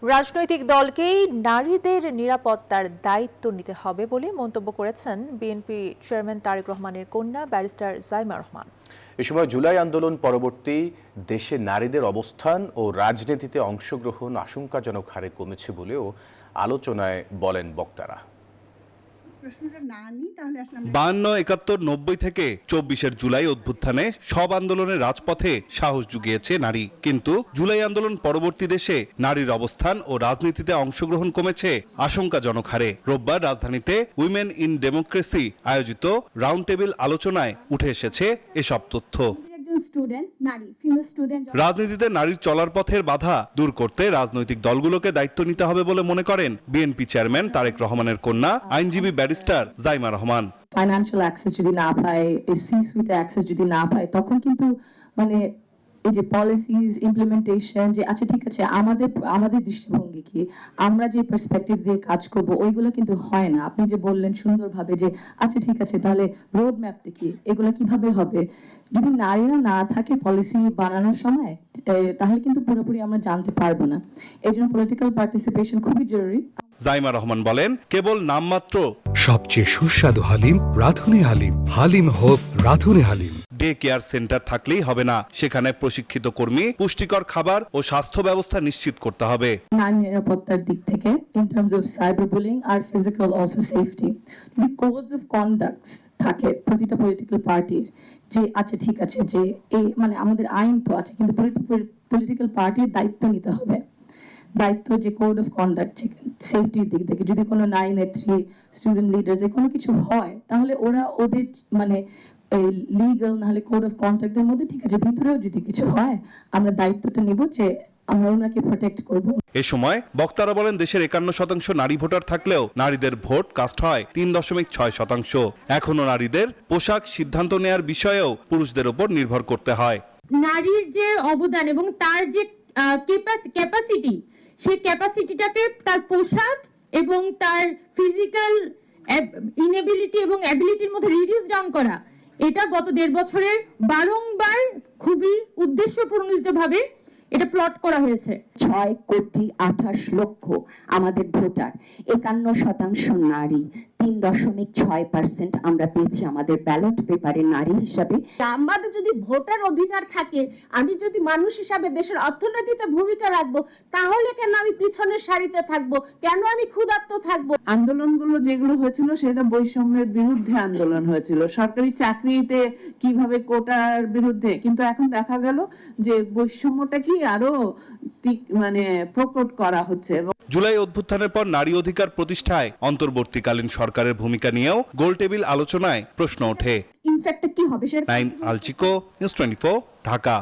রাজনৈতিক দলকেই নারীদের নিরাপত্তার দায়িত্ব নিতে হবে বলে মন্তব্য করেছেন বিএনপি চেয়ারম্যান তারেক রহমানের কন্যা ব্যারিস্টার জাইমা রহমান। এ সময় জুলাই আন্দোলন পরবর্তী দেশে নারীদের অবস্থান ও রাজনীতিতে অংশগ্রহণ আশঙ্কাজনক হারে কমেছে বলেও আলোচনায় বলেন বক্তারা। 52, 71, 90 থেকে 24 জুলাই অভ্যুত্থানে সব আন্দোলনে রাজপথে সাহস জুগিয়েছে নারী, কিন্তু জুলাই আন্দোলন পরবর্তী দেশে নারীর অবস্থান ও রাজনীতিতে অংশগ্রহণ কমেছে আশঙ্কাজনক হারে। রোববার রাজধানীতে উইমেন ইন ডেমোক্রেসি আয়োজিত রাউন্ড টেবিল আলোচনায় উঠে এসেছে এসব তথ্য। রাজনীতিতে নারীর চলার পথের বাধা দূর করতে রাজনৈতিক দলগুলোকে দায়িত্ব নিতে হবে বলে মনে করেন বিএনপি চেয়ারম্যান তারেক রহমানের কন্যা আইনজীবী barrister Zaima Rahman. Financial access যদি না পায়, সি সুইট অ্যাক্সেস যদি না পায়, তখন কিন্তু এই যে পলিসিজ ইমপ্লিমেন্টেশন, যে আচ্ছা ঠিক আছে আমাদের দৃষ্টিভঙ্গি কি, আমরা যে পার্সপেক্টিভ দিয়ে কাজ করব, ওইগুলো কিন্তু হয় না। আপনি যে বললেন সুন্দরভাবে যে আচ্ছা ঠিক আছে তাহলে রোড ম্যাপটা কি, এগুলো কিভাবে হবে, যদি নারীরা না থাকে পলিসি বানানোর সময়, তাহলে কিন্তু পুরোপুরি আমরা জানতে পারবো না। এই জন্য পলিটিক্যাল পার্টিসিপেশন খুবই জরুরি। জাইমা রহমান বলেন, কেবল নামমাত্র সবচেয়ে সুস্বাদু হালিম রাধুনী হালিম, হালিম হোক রাধুনী হালিম। ডে কেয়ার সেন্টার থাকলেই হবে না, সেখানে প্রশিক্ষিত কর্মী, পুষ্টিকর খাবার ও স্বাস্থ্য ব্যবস্থা নিশ্চিত করতে হবে। নারী নিরাপত্তার দিক থেকে in terms of cyber bullying আর ফিজিক্যাল অলসো সেফটি, যদি কোডস অফ কন্ডাক্টস থাকে প্রতিটা পলিটিক্যাল পার্টির, যে আচ্ছা ঠিক আছে যে এই আমাদের আইন তো আছে, কিন্তু পলিটিক্যাল পার্টির দায়িত্ব নিতে হবে। দায়িত্ব যে কোড অফ কন্ডাক্ট সেফটির দিক থেকে, যদি কোনো নারী নেত্রী, স্টুডেন্ট লিডার যে কোনো কিছু হয়, তাহলে ওদের লিগাল নাহলে কোড অফ কন্ডাক্টের মধ্যে ঠিক আছে, ভিতরেও যদি কিছু হয় আমরা দায়িত্বটা নিব যে আমরা ওনাকে প্রোটেক্ট করব। এ সময় বক্তারা বলেন, দেশের 51% নারী ভোটার থাকলেও নারীদের ভোট কাস্ট হয় 3.6%। এখনো নারীদের পোশাক সিদ্ধান্ত নেয়ার বিষয়েও পুরুষদের উপর নির্ভর করতে হয়। নারীর যে অবদান এবং তার যে ক্যাপাসিটি, সেই ক্যাপাসিটিটাকে তার পোশাক এবং তার ফিজিক্যাল ইনএবিলিটি এবং অ্যাবিলিটির মধ্যে রিডিউস ডাউন করা, এটা গত 1.5 বছরে বারংবার খুবই উদ্দেশ্যপ্রণোদিতভাবে এটা প্লট করা হয়েছে। 6,28,00,000 আমাদের ভোটার, 51% নারী, 3.6% আমরা পেয়েছি আমাদের ব্যালট পেপারে নারী হিসাবে। আমাদের যদি ভোটার অধিকার থাকে, আমি যদি মানুষ হিসাবে দেশের অর্থনীতিতে ভূমিকা রাখবো, তাহলে কেন আমি পিছনের সারিতে থাকবো, কেন আমি ক্ষুধার্ত থাকবো? আন্দোলনগুলো যেগুলো হয়েছিল সেটা বৈষম্যের বিরুদ্ধে আন্দোলন হয়েছিল, সরকারি চাকরিতে কিভাবে কোটার বিরুদ্ধে, কিন্তু এখন দেখা গেল যে বৈষম্যটা কি আরো প্রকট করা হচ্ছে। জুলাই অভ্যুত্থানের পর নারী অধিকার প্রতিষ্ঠায় অন্তর্বর্তীকালীন সরকারের ভূমিকা নিয়েও গোলটেবিল আলোচনায় প্রশ্ন ওঠে। ইনফ্যাক্ট কি হবে সেটা নাইম আলচিকো, নিউজ 24, ঢাকা।